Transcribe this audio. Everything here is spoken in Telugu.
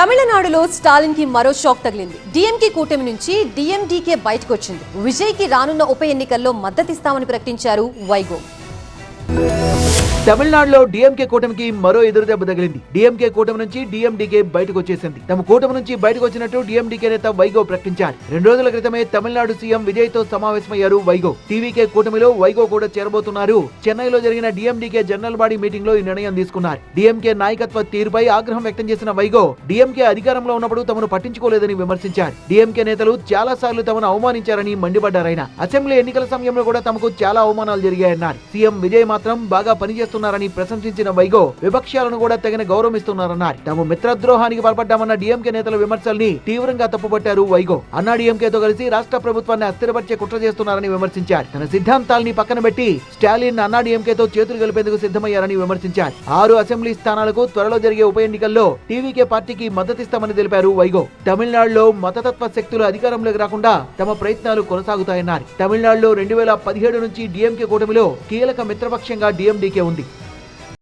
తమిళనాడులో స్టాలిన్ కి మరో షాక్ తగిలింది. డీఎంకే కూటమి నుంచి డీఎండీకే బయటకు వచ్చింది. విజయ్ కి రానున్న ఉప ఎన్నికల్లో మద్దతిస్తామని ప్రకటించారు వైగో. తమిళనాడులో డీఎంకే కూటమికి మరో ఎదురుదెబ్బ తగిలింది. డీఎంకే కూటమి నుంచి డీఎండీకే బయటకు వచ్చేసింది. తమ కూటమి నుంచి బయటకు వచ్చినట్టు డీఎండీకే నేత వైగో ప్రకటించారు. 2 రోజుల క్రితమే తమిళనాడు సీఎం విజయ్ తో సమావేశమయ్యారు వైగో. టీవీకే కూటమిలో వైగో కూడా చేరబోతున్నారు. చెన్నైలో జరిగిన డీఎండీకే జనరల్ బాడీ మీటింగ్ లో ఈ నిర్ణయం తీసుకున్నారు. డీఎంకే నాయకత్వ తీరుపై ఆగ్రహం వ్యక్తం చేసిన వైగో డీఎంకే అధికారంలో ఉన్నప్పుడు తమను పట్టించుకోలేదని విమర్శించారు. డీఎంకే నేతలు చాలా సార్లు తమను అవమానించారని మండిపడ్డారాయన. అసెంబ్లీ ఎన్నికల సమయంలో కూడా తమకు చాలా అవమానాలు జరిగాయన్నారు. సీఎం విజయ్ మాత్రం బాగా పనిచేస్తున్నారని ప్రశంసించిన వైగో విపక్షాలను కూడా తగిన గౌరవిస్తున్నారన్నారు. తాము మిత్రద్రోహానికి పాల్పడ్డామన్న డీఎంకే నేతల విమర్శల్ని తీవ్రంగా తప్పుపట్టారు వైగో. అన్నా డీఎంకేతో కలిసి రాష్ట్ర ప్రభుత్వాన్ని అస్థిరపరిచే కుట్ర చేస్తున్నారని విమర్శించారు. తన సిద్ధాంతాల్ని పక్కన పెట్టి స్టాలిన్ అన్నా డీఎంకేతో చేతులు కలిపేందుకు సిద్ధమయ్యారని విమర్శించారు. 6 అసెంబ్లీ స్థానాలకు త్వరలో జరిగే ఉప ఎన్నికల్లో టీవీకే పార్టీకి మద్దతిస్తామని తెలిపారు వైగో. తమిళనాడులో మతతత్వ శక్తులు అధికారంలోకి రాకుండా తమ ప్రయత్నాలు కొనసాగుతాయన్నారు. తమిళనాడులో 2017 నుంచి డీఎంకే కూటమిలో కీలక మిత్రపక్షంగా డీఎండీకే ఉంది.